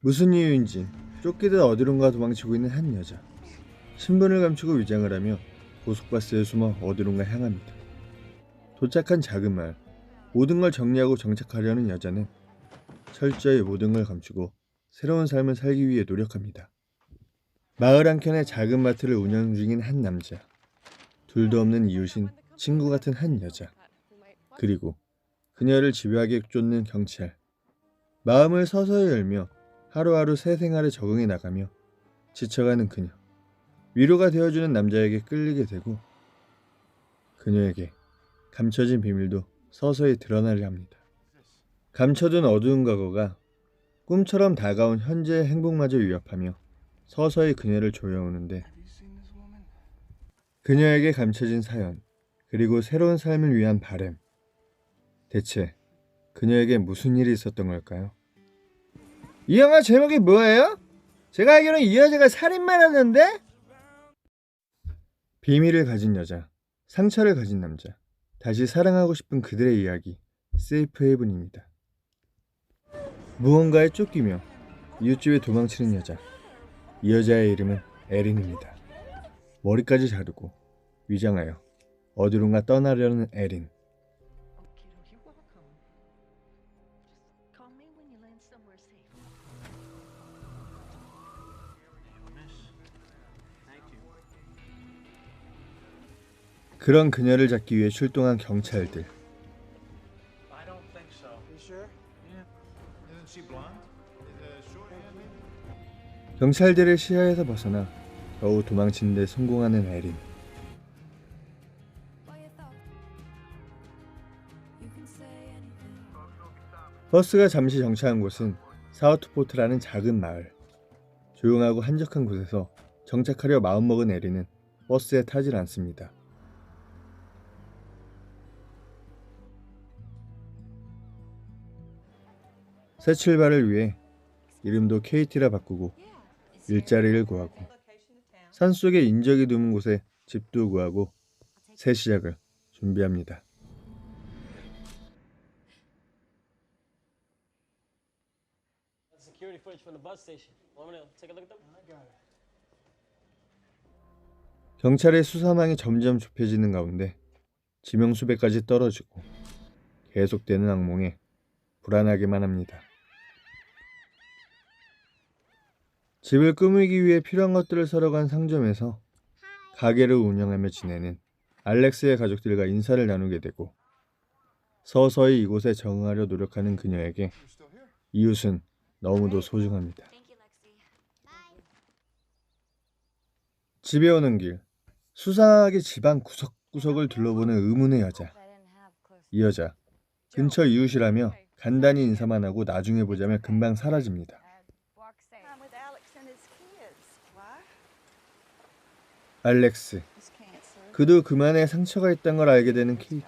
무슨 이유인지 쫓기듯 어디론가 도망치고 있는 한 여자. 신분을 감추고 위장을 하며 고속버스에 숨어 어디론가 향합니다. 도착한 작은 마을. 모든 걸 정리하고 정착하려는 여자는 철저히 모든 걸 감추고 새로운 삶을 살기 위해 노력합니다. 마을 한켠에 작은 마트를 운영 중인 한 남자. 둘도 없는 이웃인 친구 같은 한 여자. 그리고 그녀를 집요하게 쫓는 경찰. 마음을 서서히 열며 하루하루 새 생활에 적응해 나가며 지쳐가는 그녀. 위로가 되어주는 남자에게 끌리게 되고 그녀에게 감춰진 비밀도 서서히 드러나려 합니다. 감춰둔 어두운 과거가 꿈처럼 다가온 현재의 행복마저 위협하며 서서히 그녀를 조여오는데 그녀에게 감춰진 사연 그리고 새로운 삶을 위한 바램. 대체 그녀에게 무슨 일이 있었던 걸까요? 이 영화 제목이 뭐예요? 제가 알기로는 이 여자가 살인만 하는데? 비밀을 가진 여자, 상처를 가진 남자, 다시 사랑하고 싶은 그들의 이야기, 세이프 헤이븐입니다. 무언가에 쫓기며 이웃집에 도망치는 여자. 이 여자의 이름은 에린입니다. 머리까지 자르고 위장하여 어디론가 떠나려는 에린. 그런 그녀를 잡기 위해 출동한 경찰들. 경찰들의 시야에서 벗어나 겨우 도망치는 데 성공하는 에린. 버스가 잠시 정차한 곳은 사우트포트라는 작은 마을. 조용하고 한적한 곳에서 정착하려 마음먹은 에린은 버스에 타질 않습니다. 새 출발을 위해 이름도 케이티라 바꾸고 일자리를 구하고 산속에 인적이 드문 곳에 집도 구하고 새 시작을 준비합니다. 경찰의 수사망이 점점 좁혀지는 가운데 지명수배까지 떨어지고 계속되는 악몽에 불안하게만 합니다. 집을 꾸미기 위해 필요한 것들을 사러 간 상점에서 가게를 운영하며 지내는 알렉스의 가족들과 인사를 나누게 되고 서서히 이곳에 적응하려 노력하는 그녀에게 이웃은 너무도 소중합니다. 집에 오는 길, 수상하게 집안 구석구석을 둘러보는 의문의 여자. 이 여자, 근처 이웃이라며 간단히 인사만 하고 나중에 보자며 금방 사라집니다. 알렉스, 그도 그만의 상처가 있다는 걸 알게 되는 케이티.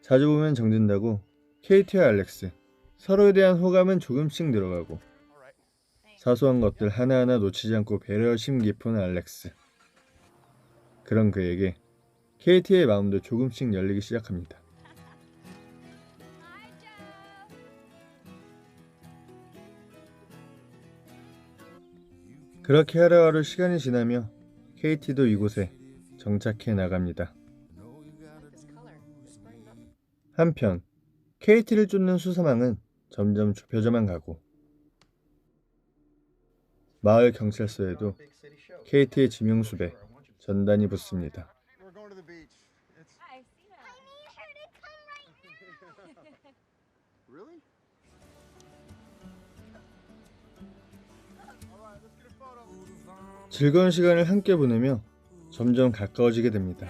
자주 보면 정든다고 케이티와 알렉스, 서로에 대한 호감은 조금씩 늘어가고 사소한 것들 하나하나 놓치지 않고 배려심 깊은 알렉스. 그런 그에게 케이티의 마음도 조금씩 열리기 시작합니다. 그렇게 하루하루 시간이 지나며 케이티도 이곳에 정착해 나갑니다. 한편 케이티를 쫓는 수사망은 점점 좁혀져만 가고 마을 경찰서에도 케이티의 지명수배 전단이 붙습니다. 즐거운 시간을 함께 보내며 점점 가까워지게 됩니다.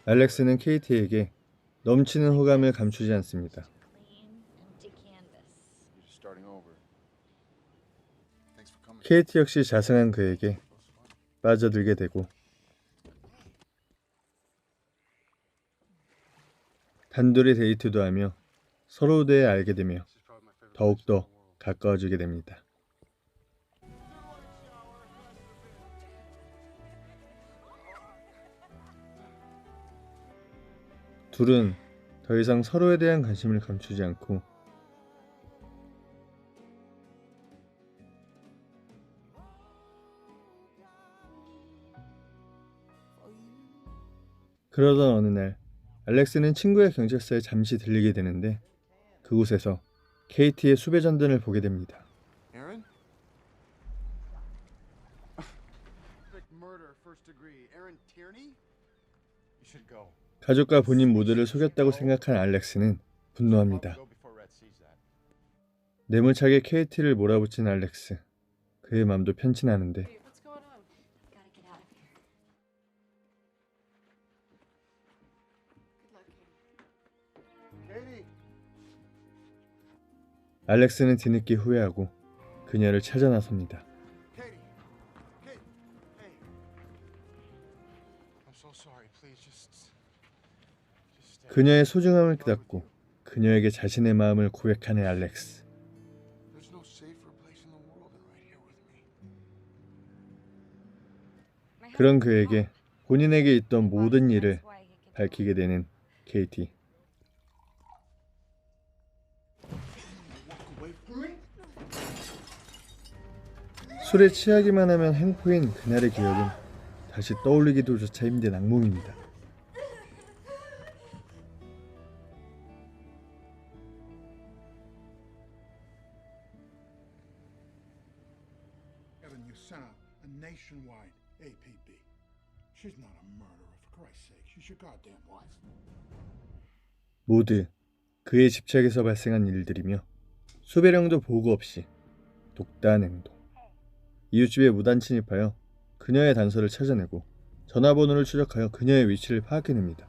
알렉스는 케이티에게 넘치는 호감을 감추지 않습니다. 케이티 역시 자상한 그에게 빠져들게 되고 단둘이 데이트도 하며 서로에 대해 알게 되며 더욱더 가까워지게 됩니다. 둘은 더 이상 서로에 대한 관심을 감추지 않고 그러던 어느 날 알렉스는 친구의 경찰서에 잠시 들리게 되는데 그곳에서 케이티의 수배 전단을 보게 됩니다. Aaron? Murder, first degree. Aaron Tierney? You should go. 가족과 본인 모두를 속였다고 생각한 알렉스는 분노합니다. 뇌물차게 케이티를 몰아붙인 알렉스. 그의 맘도 편치 않은데 What's going on? Gotta get out of here. Good luck, Katie. Katie! 알렉스는 뒤늦게 후회하고 그녀를 찾아 나섭니다. Katie! Kate! Hey! I'm so sorry. Please just stay. 그녀의 소중함을 깨닫고 그녀에게 자신의 마음을 고백하는 알렉스. There's no safer place in the world than right here with me. 그런 그에게 본인에게 있던 모든 일을 밝히게 되는 케이티. Walk away from me? 술에 취하기만 하면 행포인 그날의 기억은 다시 떠올리기도조차 힘든 악몽입니다. Evan, you sent a nationwide APB. She's not a murderer, for Christ's sake. She's your goddamn wife. 모두 그의 집착에서 발생한 일들이며 수배령도 보고 없이 독다한 행동. 이웃집에 무단 침입하여 그녀의 단서를 찾아내고 전화번호를 추적하여 그녀의 위치를 파악해냅니다.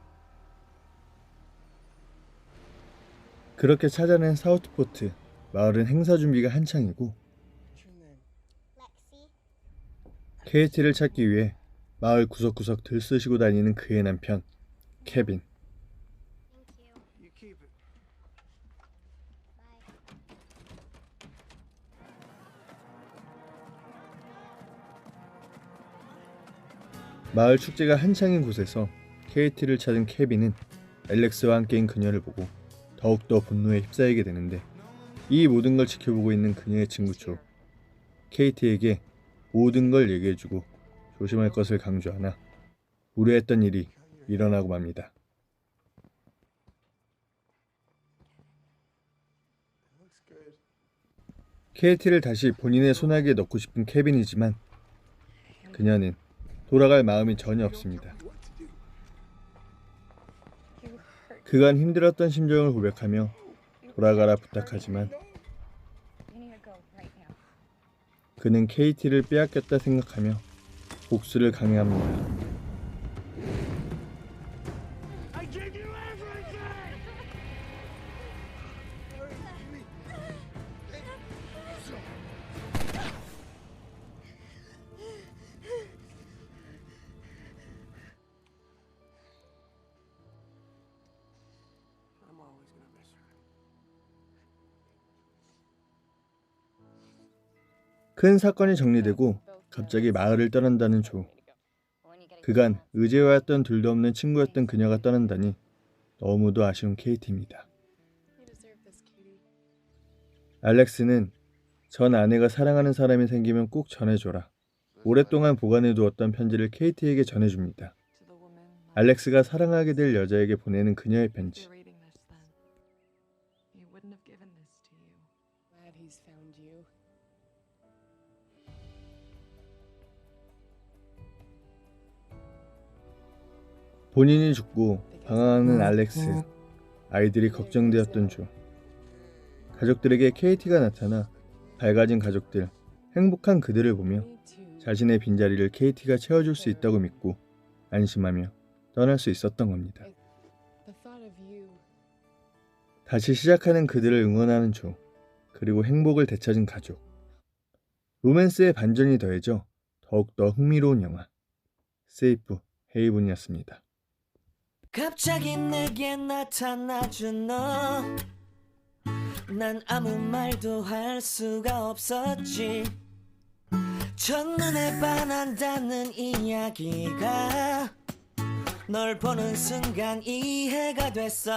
그렇게 찾아낸 사우트포트 마을은 행사 준비가 한창이고 케이티를 찾기 위해 마을 구석구석 들쑤시고 다니는 그의 남편 케빈. You keep it. 마을 축제가 한창인 곳에서 케이티를 찾은 케빈은 알렉스와 함께인 그녀를 보고 더욱더 분노에 휩싸이게 되는데 이 모든 걸 지켜보고 있는 그녀의 친구 조 케이티에게 모든 걸 얘기해주고 조심할 것을 강조하나 우려했던 일이 일어나고 맙니다. Looks good. 케이티를 다시 본인의 소나기에 넣고 싶은 케빈이지만 그녀는 돌아갈 마음이 전혀 없습니다. 그간 힘들었던 심정을 고백하며 돌아가라 부탁하지만 그는 케이티를 빼앗겼다 생각하며 복수를 강요합니다. I gave you everything! I'm always gonna miss her. 큰 사건이 정리되고 갑자기 마을을 떠난다는 조. 그간 의지해왔던 둘도 없는 친구였던 그녀가 떠난다니 너무도 아쉬운 케이티입니다. You deserve this, Katie. 알렉스는 전 아내가 사랑하는 사람이 생기면 꼭 전해줘라. 오랫동안 보관해두었던 편지를 케이티에게 전해줍니다. To the woman 알렉스가 사랑하게 될 여자에게 보내는 그녀의 편지. you're reading this then. He wouldn't have given this to you. Glad he's found you. 본인이 죽고 방황하는 알렉스. 아이들이 걱정되었던 조. 가족들에게 케이티가 나타나 밝아진 가족들, 행복한 그들을 보며 Me too. 자신의 빈자리를 케이티가 채워줄 수 있다고 믿고 안심하며 떠날 수 있었던 겁니다. The thought of you. 다시 시작하는 그들을 응원하는 조, 그리고 행복을 되찾은 가족. 로맨스의 반전이 더해져 더욱더 흥미로운 영화 세이프 헤이븐이었습니다. 갑자기 내게 나타나준 너, 난 아무 말도 할 수가 없었지. 첫눈에 반한다는 이야기가 널 보는 순간 이해가 됐어